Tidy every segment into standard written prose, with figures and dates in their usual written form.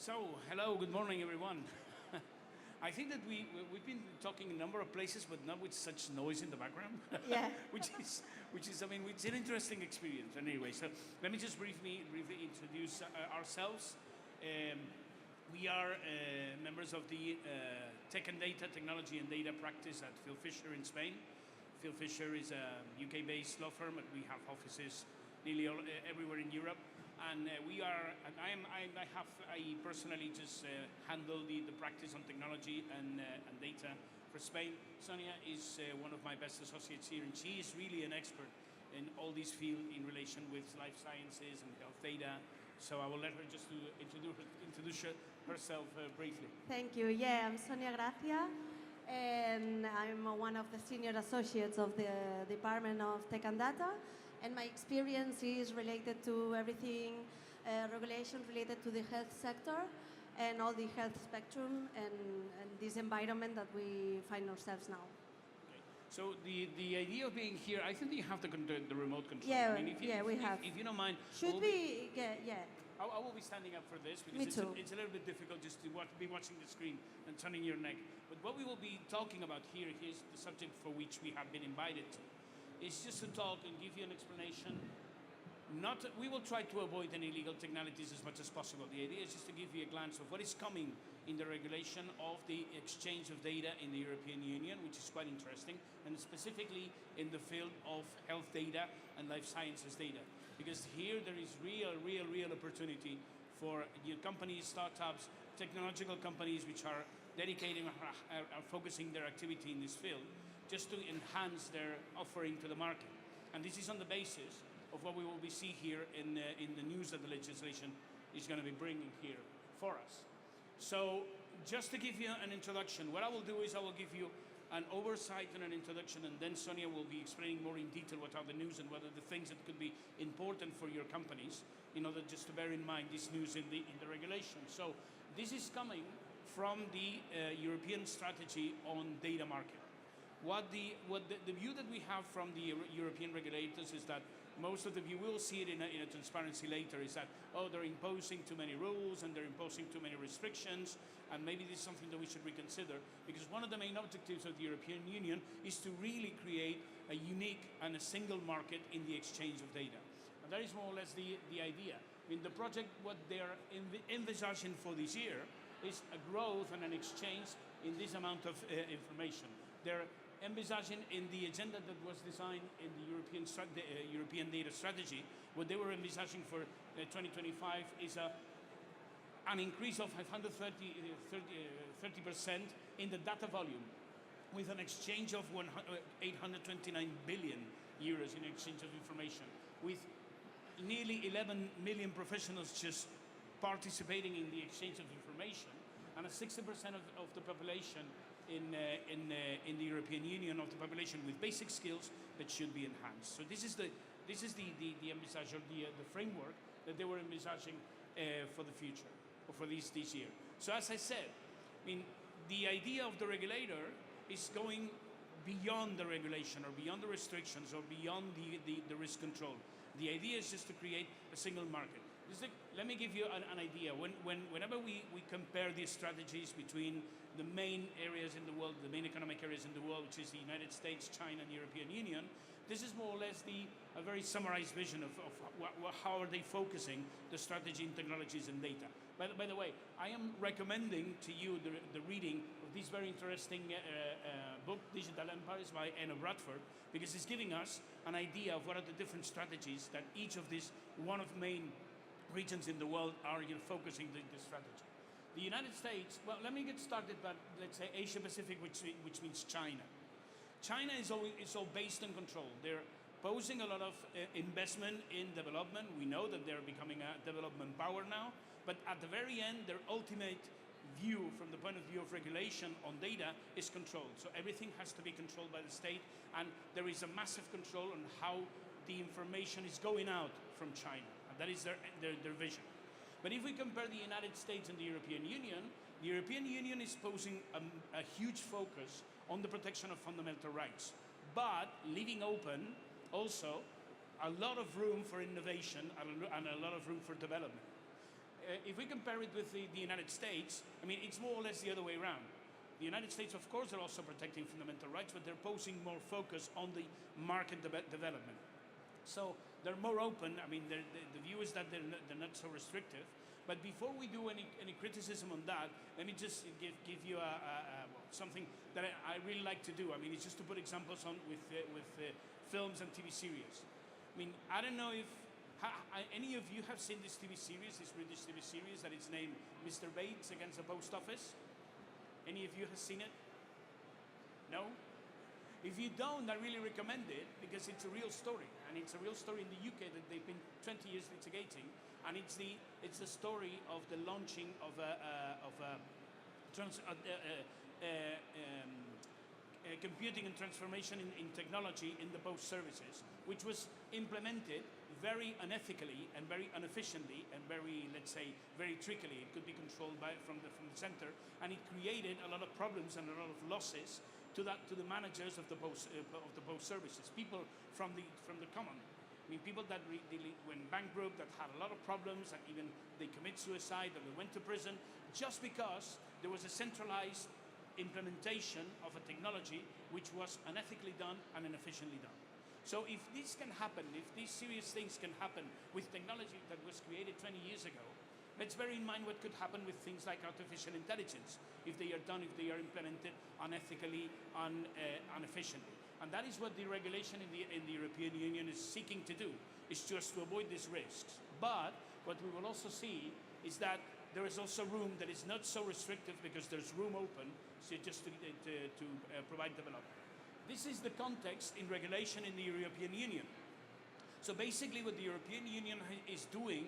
So, hello, good morning, everyone. I think that we've been talking in a number of places, but not with such noise in the background. Yeah. which is, I mean, it's an interesting experience. Anyway, so let me just briefly introduce ourselves. We are members of the Tech and Data, Technology and Data practice at Phil Fisher in Spain. Phil Fisher is a UK-based law firm, and we have offices nearly everywhere in Europe. And I personally just handle the practice on technology and data for Spain. Sonia is one of my best associates here, and she is really an expert in all these fields in relation with life sciences and health data. So I will let her just to introduce herself briefly. Thank you. Yeah, I'm Sonia Gracia, and I'm one of the senior associates of the Department of Tech and Data. And my experience is related to everything, regulation related to the health sector and all the health spectrum and this environment that we find ourselves now. So the idea of being here, I think that you have the remote control. Yeah, I mean, we have. If you don't mind, Should we? Yeah. I will be standing up for this because Me too. it's a little bit difficult just to be watching the screen and turning your neck. But what we will be talking about here is the subject for which we have been invited to. It's just to talk and give you an explanation. We will try to avoid any legal technicalities as much as possible. The idea is just to give you a glance of what is coming in the regulation of the exchange of data in the European Union, which is quite interesting, and specifically in the field of health data and life sciences data. Because here there is real opportunity for companies, startups, technological companies which are dedicating, are focusing their activity in this field, just to enhance their offering to the market. And this is on the basis of what we will be seeing here in the news that the legislation is going to be bringing here for us. So just to give you an introduction, what I will do is I will give you an oversight and an introduction, and then Sonia will be explaining more in detail what are the news and what are the things that could be important for your companies in order just to bear in mind this news in the regulation. So this is coming from the European strategy on data market. The view that we have from the European regulators is that most of the view, we'll see it in a transparency later, is that, they're imposing too many rules and they're imposing too many restrictions, and maybe this is something that we should reconsider, because one of the main objectives of the European Union is to really create a unique and a single market in the exchange of data. And that is more or less the idea. I mean, the project, what they're envisaging for this year is a growth and an exchange in this amount of information. They're envisaging in the agenda that was designed in the European data strategy, what they were envisaging for 2025 is an increase of 30% in the data volume, with an exchange of 829 billion euros in exchange of information, with nearly 11 million professionals just participating in the exchange of information, and a 60% of the population in the European Union of the population with basic skills that should be enhanced. So this is the envisage, or the framework that they were envisaging for the future, or for this year. So as I said, I mean, the idea of the regulator is going beyond the regulation or beyond the restrictions or beyond the risk control. The idea is just to create a single market. Let me give you an idea. Whenever we compare these strategies between the main areas in the world, the main economic areas in the world, which is the United States, China, and the European Union, this is more or less a very summarized vision of how are they focusing the strategy in technologies and data. By the way, I am recommending to you the reading of this very interesting book, Digital Empires, by Anna Bradford, because it's giving us an idea of what are the different strategies that each of these one of the main regions in the world are focusing the strategy. The United States, well, let me get started, but let's say Asia Pacific, which means China. China is all based on control. They're posing a lot of investment in development. We know that they're becoming a development power now, but at the very end, their ultimate view from the point of view of regulation on data is control. So everything has to be controlled by the state, and there is a massive control on how the information is going out from China. And that is their vision. But if we compare the United States and the European Union is posing a huge focus on the protection of fundamental rights, but leaving open also a lot of room for innovation and a lot of room for development. if we compare it with the United States, I mean, it's more or less the other way around. The United States, of course, are also protecting fundamental rights, but they're posing more focus on the market development. So they're more open. I mean, the view is that they're not so restrictive. But before we do any criticism on that, let me just give you something that I really like to do. I mean, it's just to put examples on with films and TV series. I mean, I don't know if any of you have seen this TV series, this British TV series that is named Mr. Bates Against the Post Office. Any of you have seen it? No? If you don't, I really recommend it because it's a real story, and it's a real story in the UK that they've been 20 years litigating, and it's the story of the launching of computing and transformation in technology in the post services, which was implemented very unethically and very inefficiently and very, let's say, very trickily. It could be controlled from the center, and it created a lot of problems and a lot of losses to the managers of the post services, people from the common. I mean, people that went bankrupt, that had a lot of problems, and even they commit suicide, or they went to prison, just because there was a centralized implementation of a technology which was unethically done and inefficiently done. So if this can happen, if these serious things can happen with technology that was created 20 years ago, let's bear in mind what could happen with things like artificial intelligence if they are implemented unethically, inefficiently. And that is what the regulation in the European Union is seeking to do, is just to avoid these risks. But what we will also see is that there is also room that is not so restrictive because there's room open so just to provide development. This is the context in regulation in the European Union. So basically what the European Union is doing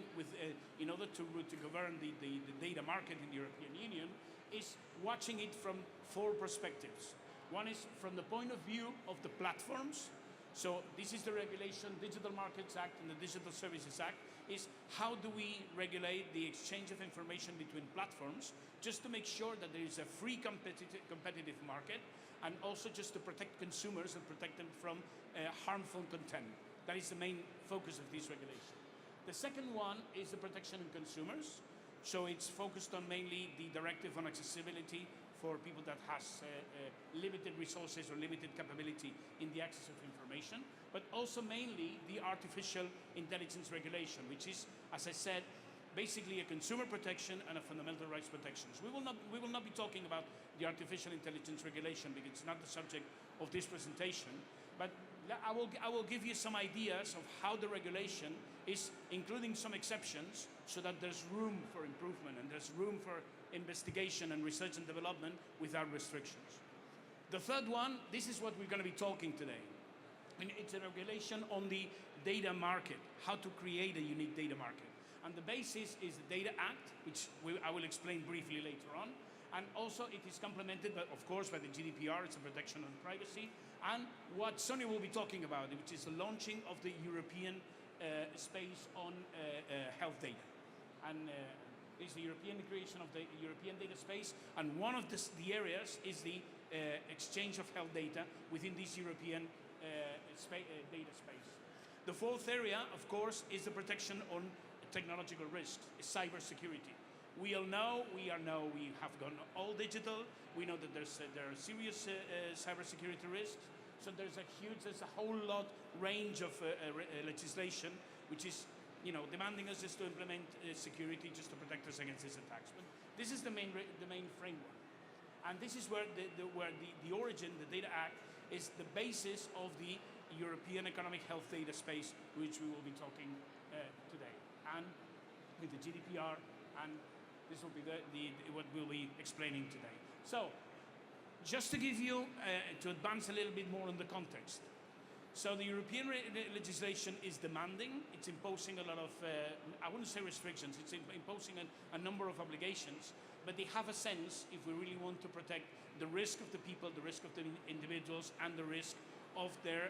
in order to govern the data market in the European Union is watching it from 4 perspectives. One is from the point of view of the platforms. So this is the regulation, Digital Markets Act and the Digital Services Act, is how do we regulate the exchange of information between platforms just to make sure that there is a free competitive market, and also just to protect consumers and protect them from harmful content. That is the main focus of this regulation. The second one is the protection of consumers. So it's focused on mainly the directive on accessibility for people that has limited resources or limited capability in the access of information, but also mainly the artificial intelligence regulation, which is, as I said, basically a consumer protection and a fundamental rights protections. We will not be talking about the artificial intelligence regulation because it's not the subject of this presentation, but I will give you some ideas of how the regulation is including some exceptions so that there's room for improvement and there's room for investigation and research and development without restrictions. The third one, this is what we're going to be talking today. And it's a regulation on the data market, how to create a unique data market. And the basis is the Data Act, which I will explain briefly later on. And also it is complemented, of course, by the GDPR, it's a protection on privacy, and what Sonia will be talking about, which is the launching of the European space on health data. And is the European creation of the European data space, and one of the areas is the exchange of health data within this European data space. The fourth area, of course, is the protection on technological risks, cybersecurity. We all know, we have gone all digital. We know that there are serious cybersecurity risks. So there's a whole lot range of legislation which is, demanding us just to implement security just to protect us against these attacks. But this is the main framework, and this is where the origin, the Data Act, is the basis of the European Economic Health Data Space, which we will be talking today, and with the GDPR, and this will be what we'll be explaining today. So, just to give you, to advance a little bit more on the context. So the European legislation is demanding, it's imposing a lot of, I wouldn't say restrictions, it's imposing a number of obligations, but they have a sense if we really want to protect the risk of the people, the risk of the individuals, and the risk of their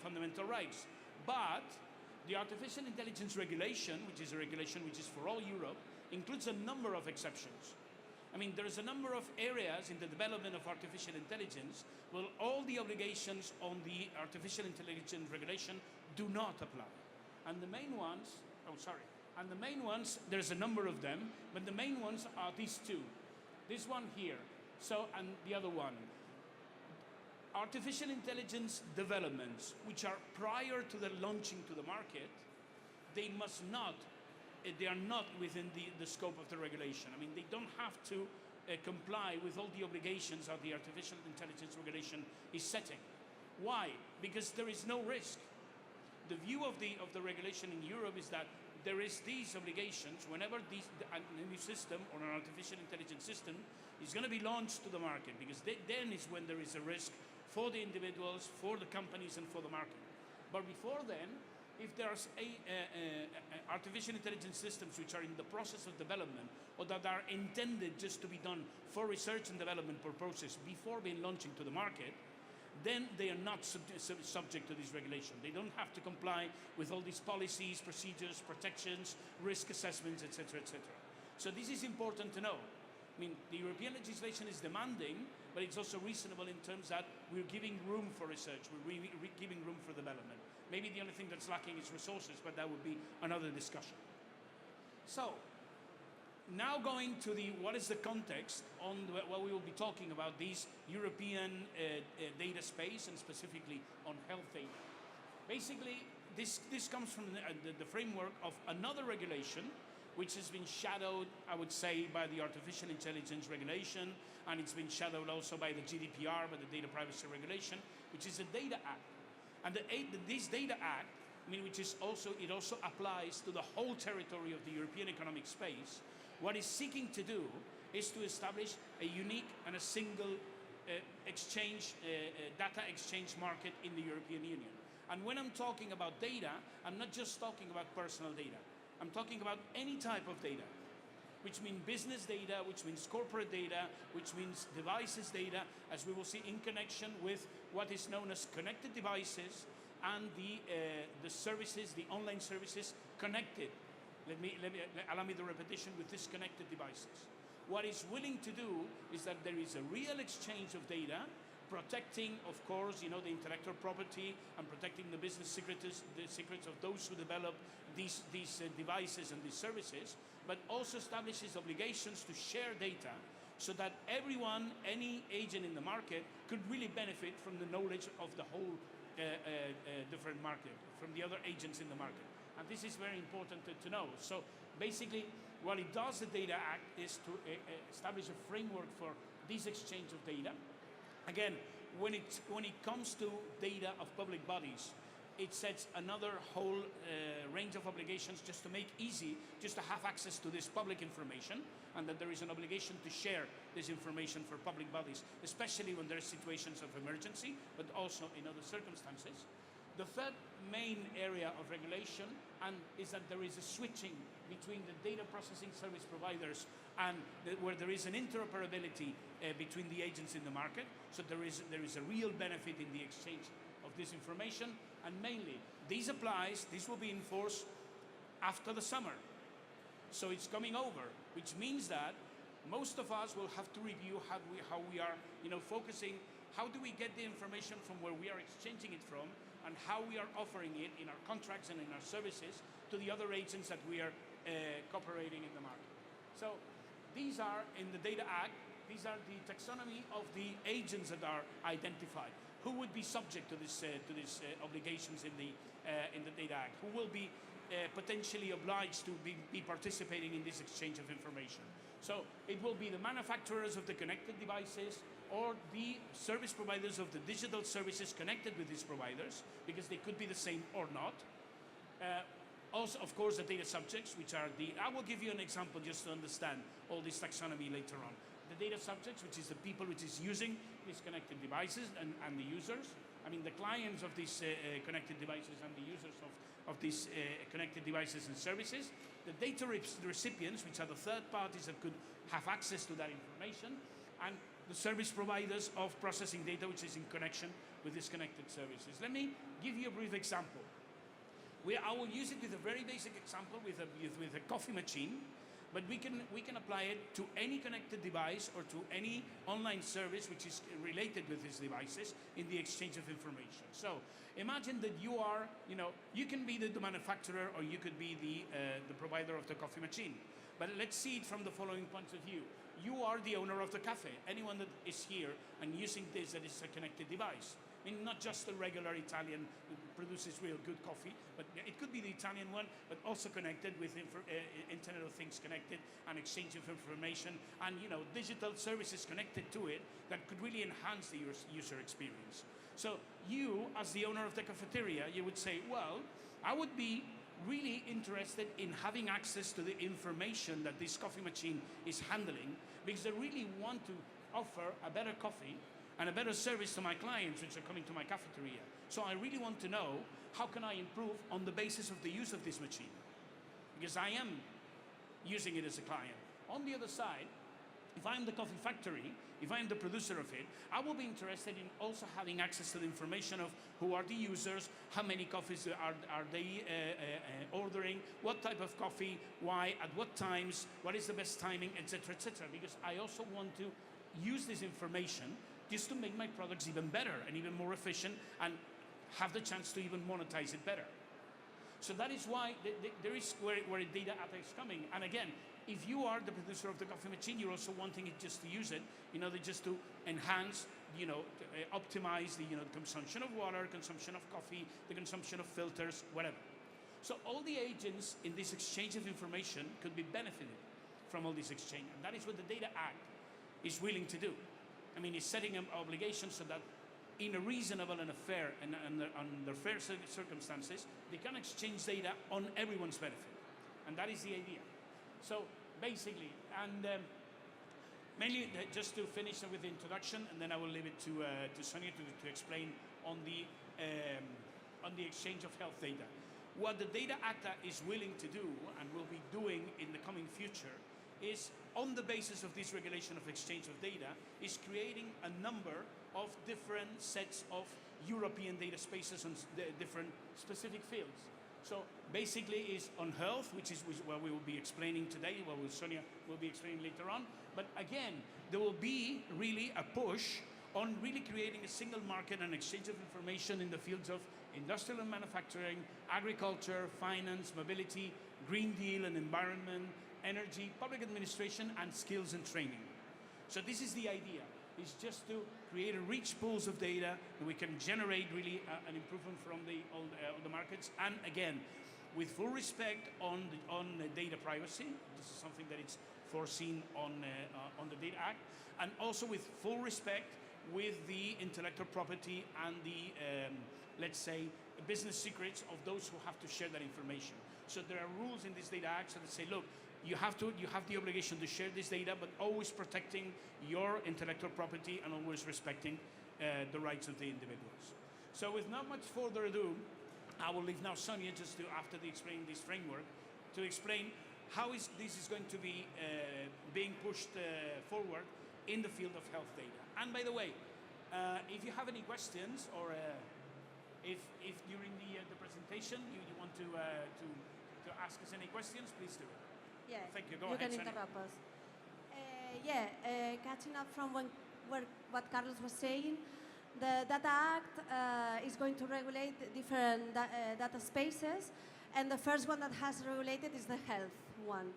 fundamental rights. But the artificial intelligence regulation, which is a regulation which is for all Europe, includes a number of exceptions. I mean, there is a number of areas in the development of artificial intelligence where all the obligations on the artificial intelligence regulation do not apply. And the main ones, And the main ones, there's a number of them, but the main ones are these two. This one here, and the other one. Artificial intelligence developments, which are prior to the launching to the market, they are not within the scope of the regulation. I mean, they don't have to comply with all the obligations that the artificial intelligence regulation is setting. Why? Because there is no risk. The view of the regulation in Europe is that there is these obligations whenever a new system or an artificial intelligence system is going to be launched to the market, because then is when there is a risk for the individuals, for the companies, and for the market. But before then, if there's artificial intelligence systems which are in the process of development or that are intended just to be done for research and development purposes before being launched into the market, then they are not subject to this regulation. They don't have to comply with all these policies, procedures, protections, risk assessments, etc., etc. So this is important to know. I mean, the European legislation is demanding, but it's also reasonable in terms that we're giving room for research, we're giving room for development. Maybe the only thing that's lacking is resources, but that would be another discussion. So, now going to what is the context on what we will be talking about, this European data space, and specifically on health data. Basically, this comes from the framework of another regulation, which has been shadowed, I would say, by the Artificial Intelligence Regulation, and it's been shadowed also by the GDPR, by the Data Privacy Regulation, which is the Data Act. And this Data Act, it also applies to the whole territory of the European economic space. What it's seeking to do is to establish a unique and a single data exchange market in the European Union. And when I'm talking about data, I'm not just talking about personal data. I'm talking about any type of data, which means business data, which means corporate data, which means devices data, as we will see in connection with what is known as connected devices and the services, the online services connected. Allow me the repetition with these connected devices. What it's willing to do is that there is a real exchange of data, protecting, of course, the intellectual property and protecting the business secrets of those who develop these devices and these services, but also establishes obligations to share data so that everyone, any agent in the market, could really benefit from the knowledge of the whole different market, from the other agents in the market. And this is very important to know. So basically, what it does, the Data Act, is to establish a framework for this exchange of data. Again, when it comes to data of public bodies, it sets another whole range of obligations just to make easy, just to have access to this public information, and that there is an obligation to share this information for public bodies, especially when there are situations of emergency, but also in other circumstances. The third main area of regulation is that there is a switching between the data processing service providers and where there is an interoperability between the agents in the market. So there is a real benefit in the exchange of this information, and mainly this will be enforced after the summer. So it's coming over, which means that most of us will have to review how we are focusing, how do we get the information from where we are exchanging it from, and how we are offering it in our contracts and in our services to the other agents that we are cooperating in the market. So these are, in the Data Act, these are the taxonomy of the agents that are identified. Who would be subject to these obligations in the Data Act? Who will be potentially obliged to be participating in this exchange of information? So it will be the manufacturers of the connected devices or the service providers of the digital services connected with these providers, because they could be the same or not. Also, of course, the data subjects, which are I will give you an example just to understand all this taxonomy later on. The data subjects, which is the people which is using these connected devices and the users. I mean, the clients of these connected devices and the users of these connected devices and services. The data recipients, which are the third parties that could have access to that information. And the service providers of processing data, which is in connection with these connected services. Let me give you a brief example. I will use it with a very basic example with a coffee machine, but we can apply it to any connected device or to any online service which is related with these devices in the exchange of information. So imagine that you are, you can be the manufacturer or you could be the provider of the coffee machine. But let's see it from the following point of view. You are the owner of the cafe. Anyone that is here and using this that is a connected device. I mean, not just the regular Italian who produces real good coffee, but it could be the Italian one, but also connected with Internet of Things connected and exchange of information and digital services connected to it that could really enhance the user experience. So you, as the owner of the cafeteria, you would say, well, I would be really interested in having access to the information that this coffee machine is handling because I really want to offer a better coffee and a better service to my clients which are coming to my cafeteria. So I really want to know how can I improve on the basis of the use of this machine because I am using it as a client. On the other side, if I'm the coffee factory, if I'm the producer of it, I will be interested in also having access to the information of who are the users, how many coffees are they ordering, what type of coffee, why, at what times, what is the best timing, etc., etc. Because I also want to use this information just to make my products even better and even more efficient and have the chance to even monetize it better. So that is why there is where data is coming. And again, if you are the producer of the coffee machine, you're also wanting it just to use it, just to enhance, to optimize the consumption of water, consumption of coffee, the consumption of filters, whatever. So all the agents in this exchange of information could be benefited from all this exchange. And that is what the Data Act is willing to do. I mean, it's setting an obligation so that in a reasonable and a fair and under fair circumstances, they can exchange data on everyone's benefit. And that is the idea. So basically, and mainly just to finish with the introduction, and then I will leave it to Sonia to explain on the exchange of health data. What the Data Act is willing to do and will be doing in the coming future is, on the basis of this regulation of exchange of data, is creating a number of different sets of European data spaces on different specific fields. So basically is on health, which is what we will be explaining today, what Sonia will be explaining later on. But again, there will be really a push on really creating a single market and exchange of information in the fields of industrial and manufacturing, agriculture, finance, mobility, Green Deal and environment, energy, public administration, and skills and training. So this is the idea. It's just to create a rich pools of data that we can generate really an improvement from all the markets. And again, with full respect on data privacy. This is something that is foreseen on the Data Act. And also with full respect with the intellectual property and the, let's say, business secrets of those who have to share that information. So there are rules in this Data Act that say, look, you have the obligation to share this data, but always protecting your intellectual property and always respecting the rights of the individuals. So with not much further ado, I will leave now Sonia just to, after explaining this framework, to explain how this is going to be being pushed forward in the field of health data. And by the way, if you have any questions or if during the presentation you want to ask us any questions, please do it. Yeah, thank you. Go you ahead, can Sonia. interrupt us. Catching up from what Carlos was saying, the Data Act is going to regulate different data spaces, and the first one that has regulated is the health one.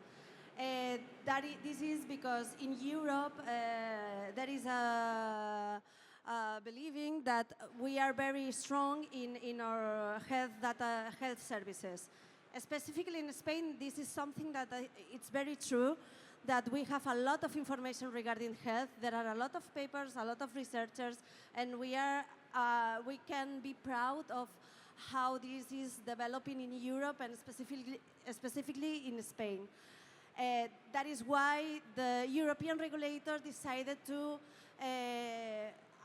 This is because in Europe there is a believing that we are very strong in our health services. Specifically in Spain, this is something that it's very true, that we have a lot of information regarding health. There are a lot of papers, a lot of researchers, and we can be proud of how this is developing in Europe and specifically in Spain. That is why the European regulator decided to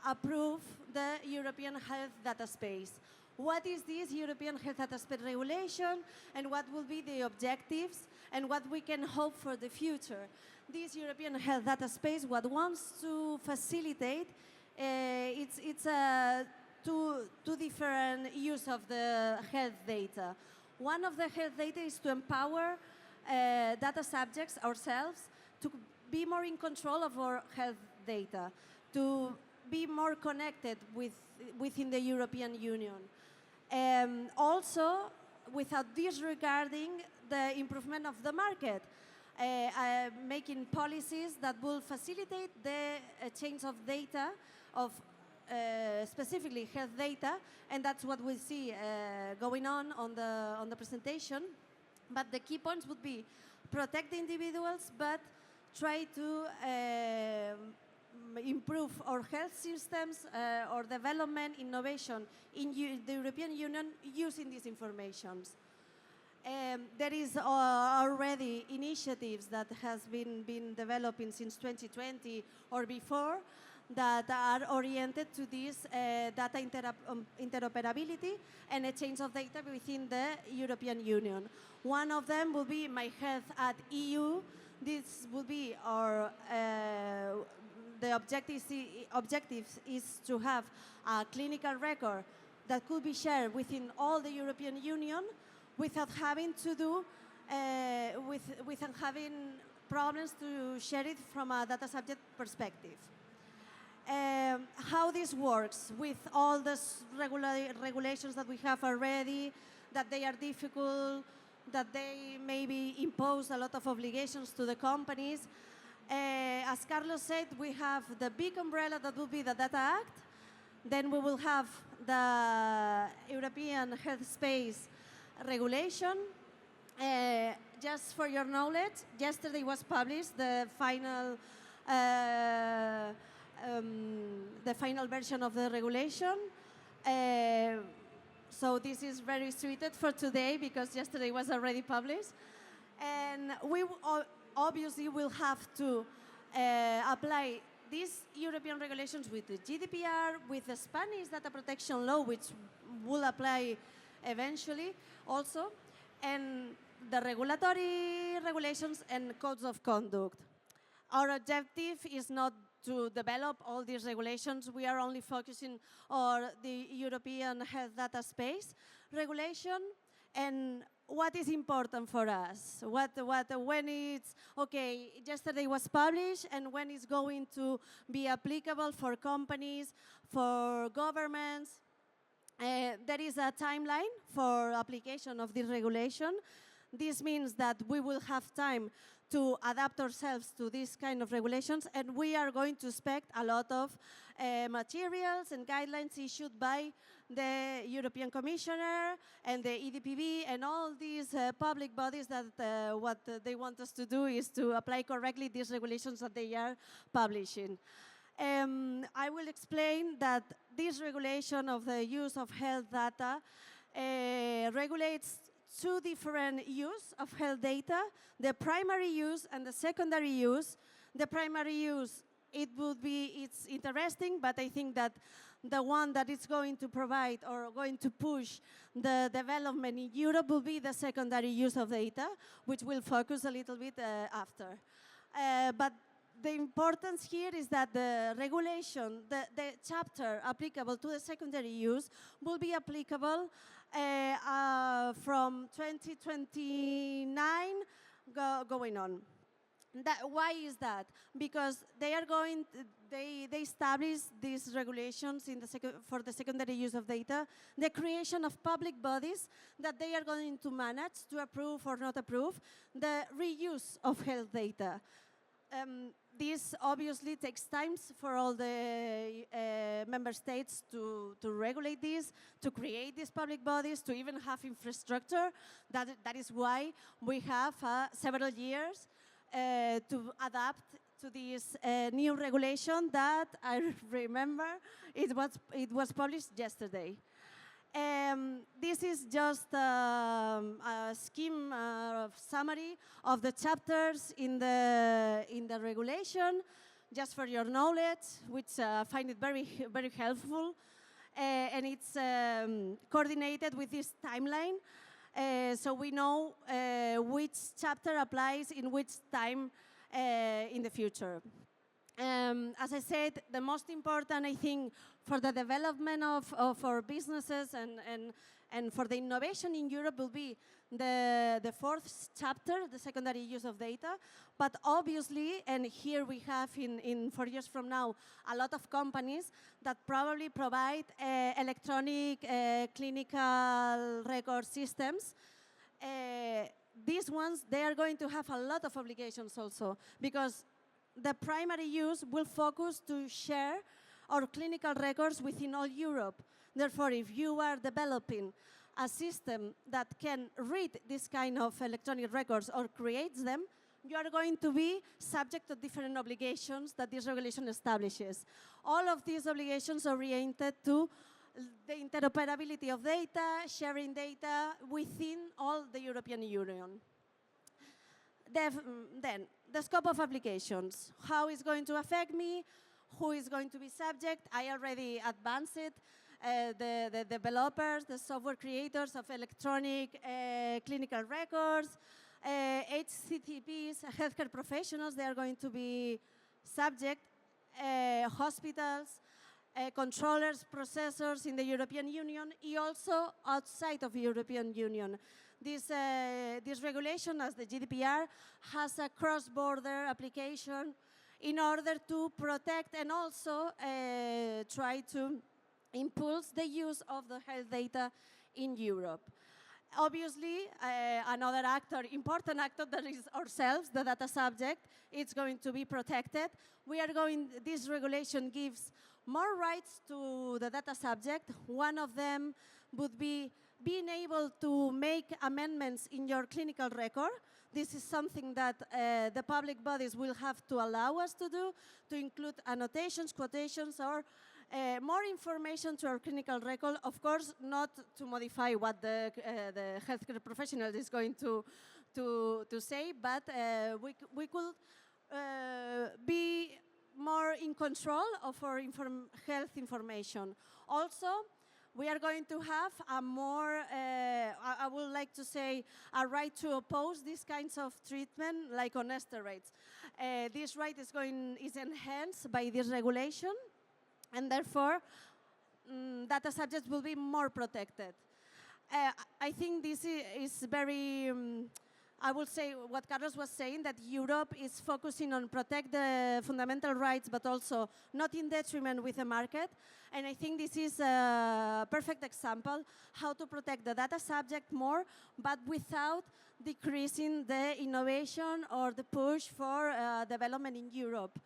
approve the European Health Data Space. What is this European Health Data Space regulation, and what will be the objectives, and what we can hope for the future? This European Health Data Space, what wants to facilitate, it's two different use of the health data. One of the health data is to empower data subjects ourselves to be more in control of our health data, to be more connected within the European Union. Also, without disregarding the improvement of the market, making policies that will facilitate the change of data, of specifically health data, and that's what we see going on the presentation. But the key points would be protect the individuals, but try to improve our health systems or development, innovation in the European Union using these informations. There is already initiatives that has been developing since 2020 or before that are oriented to this data interoperability and a change of data within the European Union. One of them will be My Health at EU. This will be our the objectives is to have a clinical record that could be shared within all the European Union without having to do, without having problems to share it from a data subject perspective. How this works with all the regulations that we have already, that they are difficult, that they maybe impose a lot of obligations to the companies. As Carlos said, we have the big umbrella that will be the Data Act. Then we will have the European Health Space Regulation. Just for your knowledge, yesterday was published the final version of the regulation. So this is very suited for today because yesterday was already published. And we obviously will have to apply these European regulations with the GDPR, with the Spanish data protection law, which will apply eventually also, and the regulatory regulations and codes of conduct. Our objective is not to develop all these regulations. We are only focusing on the European Health Data Space regulation and what is important for us. When it's, okay, yesterday was published and when it's going to be applicable for companies, for governments. There is a timeline for application of this regulation. This means that we will have time to adapt ourselves to these kind of regulations, and we are going to expect a lot of materials and guidelines issued by the European Commissioner and the EDPB and all these public bodies that what they want us to do is to apply correctly these regulations that they are publishing. I will explain that this regulation of the use of health data regulates two different use of health data, the primary use and the secondary use. The primary use, it's interesting, but I think that the one that is going to provide or going to push the development in Europe will be the secondary use of data, which we'll focus a little bit after. But the importance here is that the regulation, the chapter applicable to the secondary use will be applicable from 2029 going on. Why is that? Because they establish these regulations for the secondary use of data, the creation of public bodies that they are going to manage to approve or not approve the reuse of health data. This obviously takes time for all the member states to regulate this, to create these public bodies, to even have infrastructure. That is why we have several years to adapt to this new regulation that I remember it was published yesterday. This is just a scheme summary of the chapters in the regulation, just for your knowledge, which I find it very, very helpful. And it's coordinated with this timeline, so we know which chapter applies in which time in the future. As I said, the most important, I think, for the development of our businesses and for the innovation in Europe will be the fourth chapter, the secondary use of data. But obviously, and here we have in 4 years from now, a lot of companies that probably provide electronic clinical record systems. These ones, they are going to have a lot of obligations also, because the primary use will focus to share our clinical records within all Europe. Therefore, if you are developing a system that can read this kind of electronic records or creates them, you are going to be subject to different obligations that this regulation establishes. All of these obligations are oriented to the interoperability of data, sharing data within all the European Union. Then, the scope of applications. How is going to affect me? Who is going to be subject? I already advanced it. The developers, the software creators of electronic clinical records, HCPs, healthcare professionals, they are going to be subject, hospitals, controllers, processors in the European Union, and also outside of the European Union. This regulation, as the GDPR, has a cross-border application in order to protect and also try to impulse the use of the health data in Europe. Obviously, another actor, important actor, that is ourselves, the data subject, it's going to be protected. This regulation gives more rights to the data subject. One of them would be being able to make amendments in your clinical record. This is something that the public bodies will have to allow us to do, to include annotations, quotations, or more information to our clinical record. Of course, not to modify what the healthcare professional is going to say, but we could be more in control of our health information. Also, we are going to have a more, I would like to say, a right to oppose these kinds of treatment, like on steroids. This right is enhanced by this regulation, and therefore, data subjects will be more protected. I think this is very, I would say what Carlos was saying, that Europe is focusing on protect the fundamental rights, but also not in detriment with the market. And I think this is a perfect example how to protect the data subject more, but without decreasing the innovation or the push for development in Europe.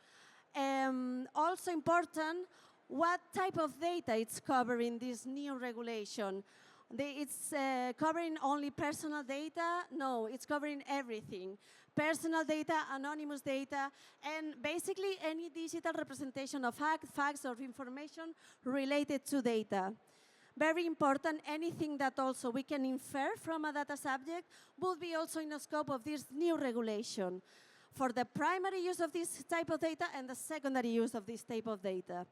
Also important, what type of data it's covering this new regulation. It's covering only personal data? No, it's covering everything. Personal data, anonymous data, and basically any digital representation of facts or information related to data. Very important, anything that also we can infer from a data subject will be also in the scope of this new regulation for the primary use of this type of data and the secondary use of this type of data.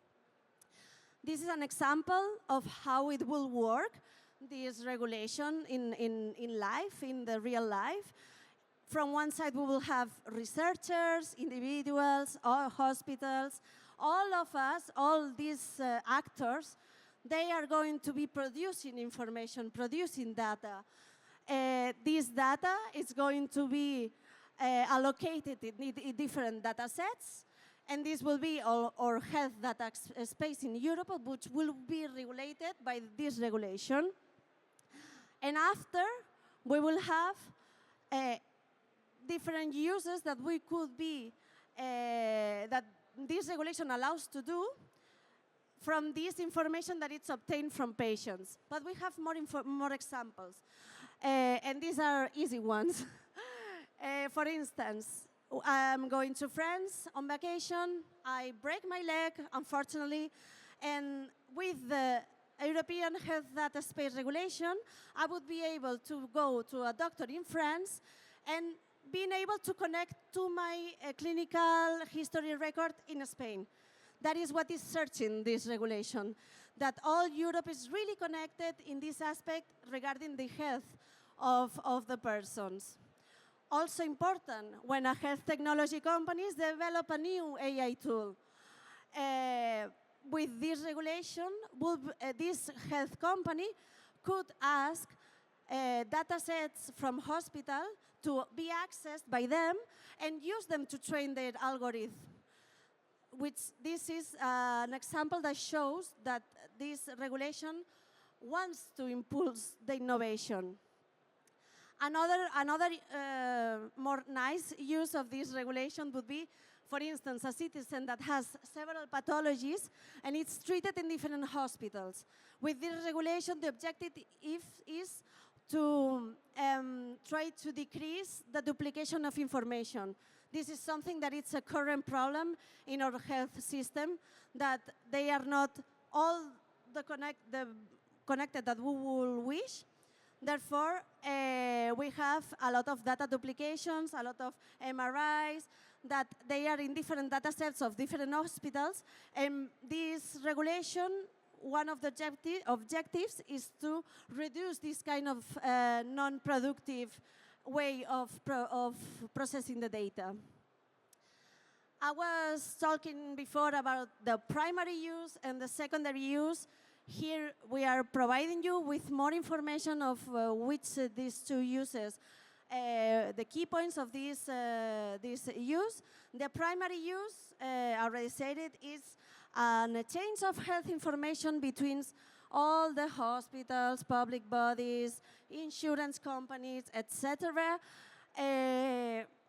This is an example of how it will work, this regulation in life, in the real life. From one side, we will have researchers, individuals, or hospitals. All of us, all these actors, they are going to be producing information, producing data. This data is going to be allocated in different data sets, and this will be our health data space in Europe, which will be regulated by this regulation. And after, we will have different uses that we could be, that this regulation allows to do from this information that it's obtained from patients. But we have more examples, and these are easy ones. For instance, I'm going to France on vacation, I break my leg, unfortunately, and with the European Health Data Space Regulation, I would be able to go to a doctor in France and being able to connect to my clinical history record in Spain. That is what is searching this regulation, that all Europe is really connected in this aspect regarding the health of the persons. Also important when a health technology companies develop a new AI tool. With this regulation, this health company could ask data sets from hospital to be accessed by them and use them to train their algorithm. This is an example that shows that this regulation wants to impulse the innovation. Another more nice use of this regulation would be, for instance, a citizen that has several pathologies and it's treated in different hospitals. With this regulation, the objective is to try to decrease the duplication of information. This is something that it's a current problem in our health system, that they are not all the connected that we will wish. Therefore, we have a lot of data duplications, a lot of MRIs, that they are in different data sets of different hospitals. And this regulation, one of the objectives is to reduce this kind of non-productive way of processing the data. I was talking before about the primary use and the secondary use. Here we are providing you with more information of which these two uses, the key points of this use. The primary use, I already said it, is an exchange of health information between all the hospitals, public bodies, insurance companies, etc.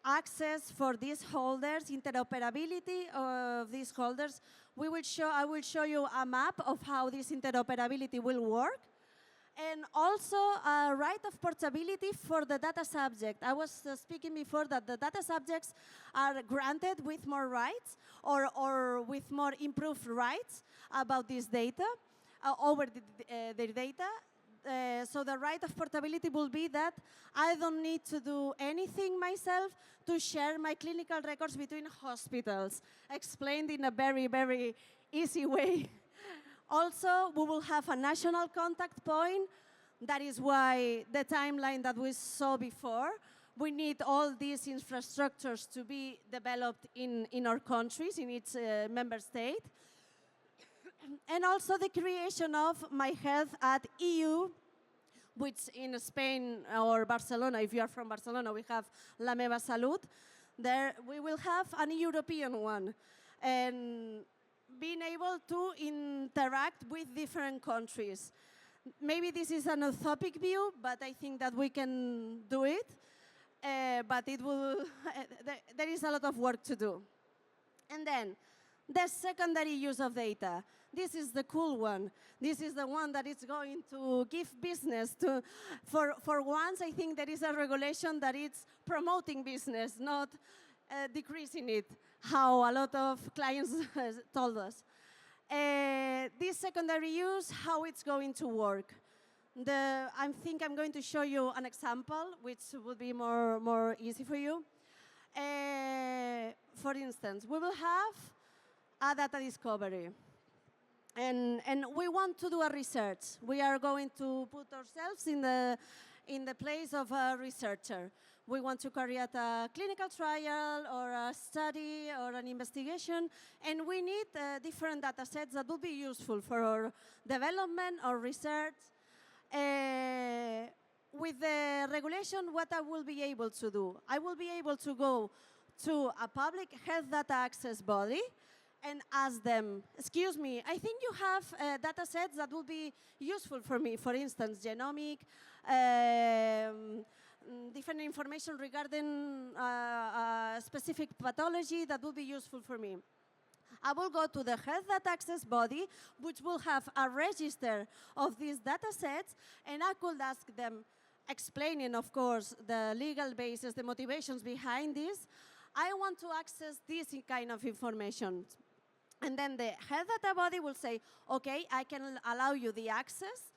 Access for these holders, interoperability of these holders. I will show you a map of how this interoperability will work. And also a right of portability for the data subject. I was speaking before that the data subjects are granted with more rights or with more improved rights about this data, over their data. So the right of portability will be that I don't need to do anything myself to share my clinical records between hospitals, explained in a very, very easy way. Also, we will have a national contact point. That is why the timeline that we saw before, we need all these infrastructures to be developed in our countries, in each member state. And also the creation of My Health at EU, which in Spain or Barcelona, if you are from Barcelona, we have La Meva Salud. There we will have an European one. And being able to interact with different countries. Maybe this is an utopic view, but I think that we can do it. But it will, there is a lot of work to do. And then, the secondary use of data. This is the cool one. This is the one that is going to give business to, for once, I think there is a regulation that is promoting business, not decreasing it, how a lot of clients told us. This secondary use, how it's going to work. I think I'm going to show you an example, which would be more easy for you. For instance, we will have a data discovery. And we want to do a research. We are going to put ourselves in the place of a researcher. We want to carry out a clinical trial or a study or an investigation, and we need different data sets that will be useful for our development or research. With the regulation, what I will be able to do? I will be able to go to a public health data access body and ask them, excuse me, I think you have data sets that will be useful for me. For instance, genomic, different information regarding a specific pathology that will be useful for me. I will go to the health data access body, which will have a register of these data sets, and I could ask them, explaining, of course, the legal basis, the motivations behind this. I want to access this kind of information. And then the health data body will say, okay, I can allow you the access,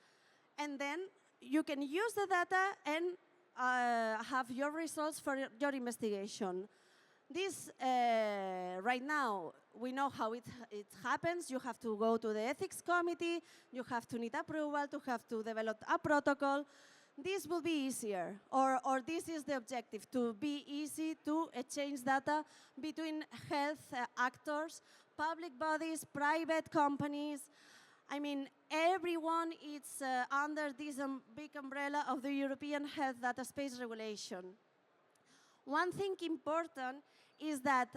and then you can use the data and have your results for your investigation. This, right now, we know how it happens. You have to go to the ethics committee, you have to need approval, to have to develop a protocol. this will be easier, or this is the objective, to be easy to exchange data between health actors, public bodies, private companies. I mean, everyone is under this big umbrella of the European Health Data Space Regulation. One thing important is that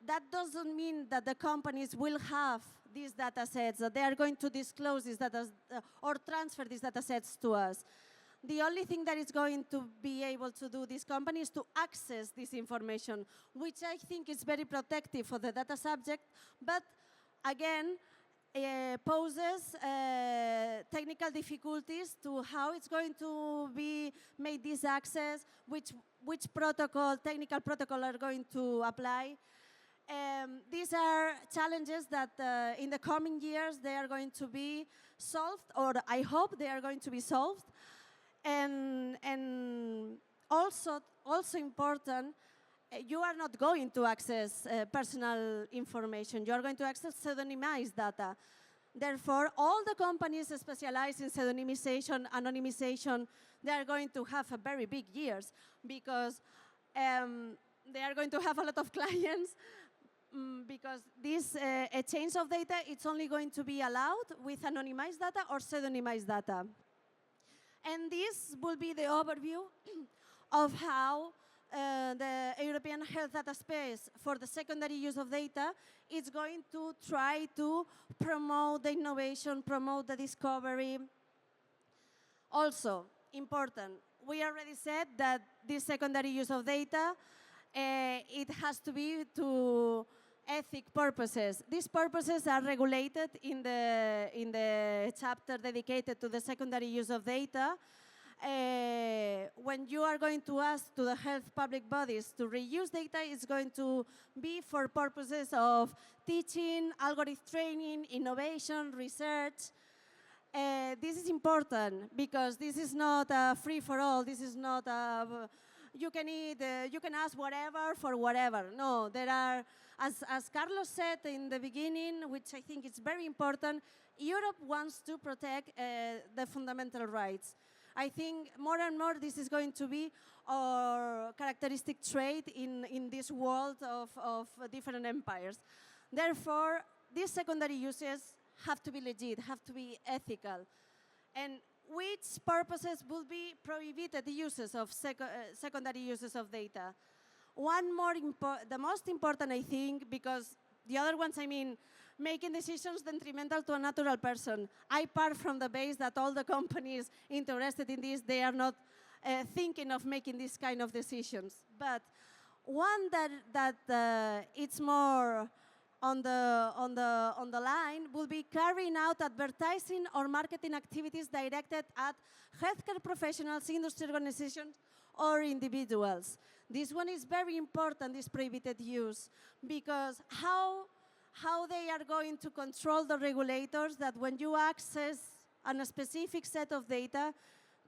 that doesn't mean that the companies will have these data sets, that they are going to disclose these data or transfer these data sets to us. The only thing that is going to be able to do this company is to access this information, which I think is very protective for the data subject, but again, poses technical difficulties to how it's going to be made this access, which protocol, technical protocol are going to apply. These are challenges that in the coming years they are going to be solved, or I hope they are going to be solved. And also important, you are not going to access personal information. You are going to access pseudonymized data. Therefore, all the companies specialized in pseudonymization, anonymization, they are going to have a very big years because they are going to have a lot of clients because this exchange of data, it's only going to be allowed with anonymized data or pseudonymized data. And this will be the overview of how the European Health Data Space for the secondary use of data is going to try to promote the innovation, promote the discovery. Also, important, we already said that this secondary use of data, it has to be to ethic purposes. These purposes are regulated in the chapter dedicated to the secondary use of data. When you are going to ask to the health public bodies to reuse data, it's going to be for purposes of teaching, algorithm training, innovation, research. This is important because this is not free for all. This is not you can ask whatever for whatever. No, there are, as Carlos said in the beginning, which I think is very important, Europe wants to protect the fundamental rights. I think more and more this is going to be our characteristic trait in this world of different empires. Therefore, these secondary uses have to be legit, have to be ethical. And which purposes will be prohibited uses of secondary uses of data? The most important, I think, because the other ones, I mean, making decisions detrimental to a natural person. I part from the base that all the companies interested in this, they are not thinking of making these kind of decisions. But one that it's more on the line will be carrying out advertising or marketing activities directed at healthcare professionals, industry organizations, or individuals. This one is very important, this prohibited use, because how they are going to control the regulators that when you access a specific set of data,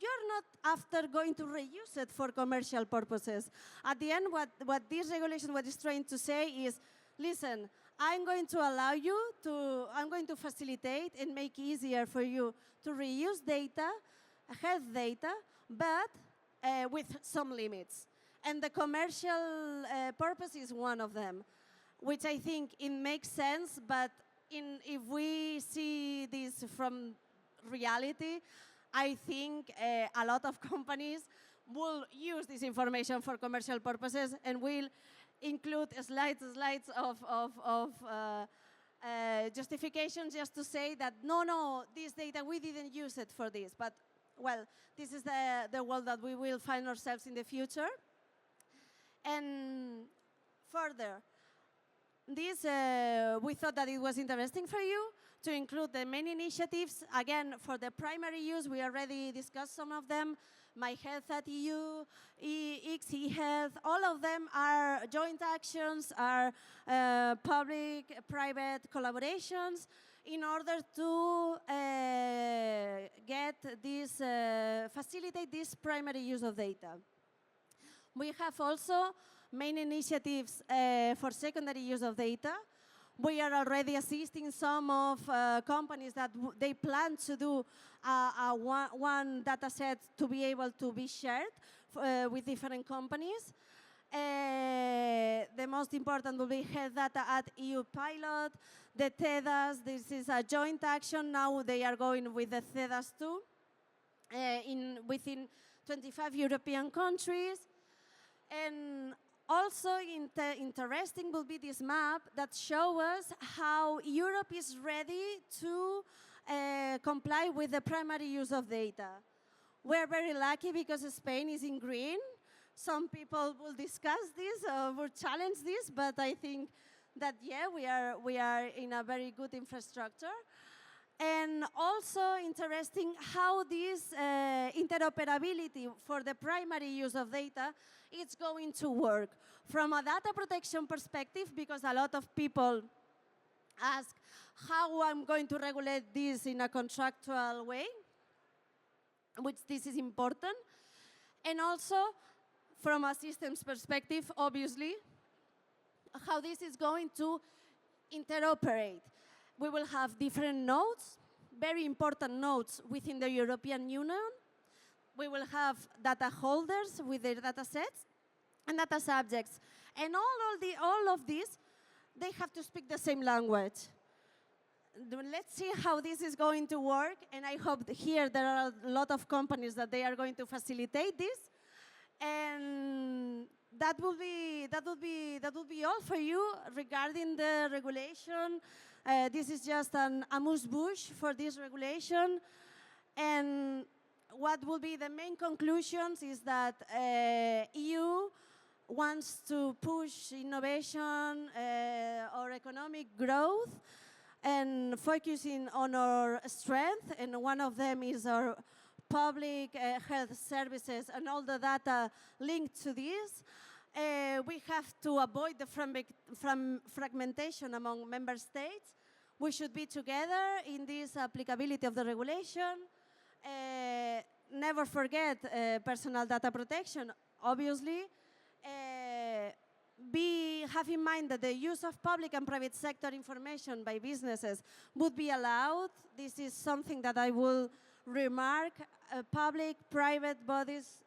you're not after going to reuse it for commercial purposes. At the end, what this regulation, what it's trying to say is, listen, I'm going to facilitate and make easier for you to reuse data, health data, but with some limits. And the commercial purpose is one of them, which I think it makes sense, but if we see this from reality, I think a lot of companies will use this information for commercial purposes and will include slides of justifications just to say that, no, this data, we didn't use it for this. But, well, this is the world that we will find ourselves in the future. And further, this, we thought that it was interesting for you to include the main initiatives. Again, for the primary use, we already discussed some of them. My Health at EU, eHealth, all of them are joint actions, are public-private collaborations in order to facilitate this primary use of data. We have also main initiatives for secondary use of data. We are already assisting some of companies that they plan to do one data set to be able to be shared with different companies. The most important will be Health Data at EU pilot, the TEDAS. This is a joint action. Now they are going with the TEDAS too, within 25 European countries. And also interesting will be this map that shows us how Europe is ready to comply with the primary use of data. We're very lucky because Spain is in green. Some people will discuss this or will challenge this, but I think that, yeah, we are in a very good infrastructure. And also interesting how this interoperability for the primary use of data is going to work. From a data protection perspective, because a lot of people ask how I'm going to regulate this in a contractual way, which this is important. And also, from a systems perspective, obviously, how this is going to interoperate. We will have different nodes, very important nodes within the European Union. We will have data holders with their data sets and data subjects. And all of these, they have to speak the same language. Let's see how this is going to work. And I hope that here there are a lot of companies that they are going to facilitate this. And that will be all for you regarding the regulation. This is just an amuse-bouche for this regulation. And what will be the main conclusions is that EU wants to push innovation or economic growth and focusing on our strength. And one of them is our public health services and all the data linked to this. We have to avoid the fragmentation among member states. We should be together in this applicability of the regulation. Never forget personal data protection, obviously. Have in mind that the use of public and private sector information by businesses would be allowed. This is something that I will remark. Public, private bodies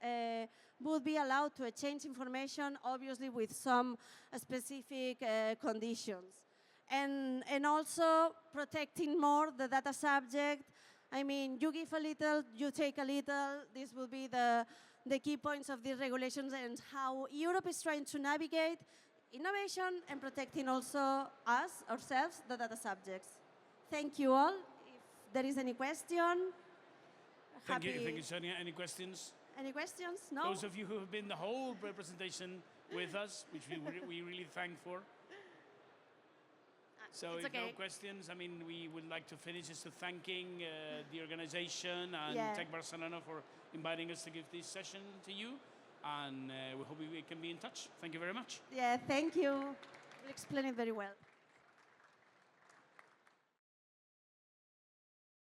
would be allowed to exchange information, obviously with some specific conditions. And also protecting more the data subject. I mean, you give a little, you take a little. This will be the key points of these regulations and how Europe is trying to navigate innovation and protecting also us, ourselves, the data subjects. Thank you all. If there is any question, Thank you, Sonia. Any questions? Any questions? No? Those of you who have been the whole representation with us, which we really thank for. So if no questions, I mean, we would like to finish just to thanking the organization and Tech Barcelona for inviting us to give this session to you. And we hope we can be in touch. Thank you very much. Yeah, thank you. You explained it very well.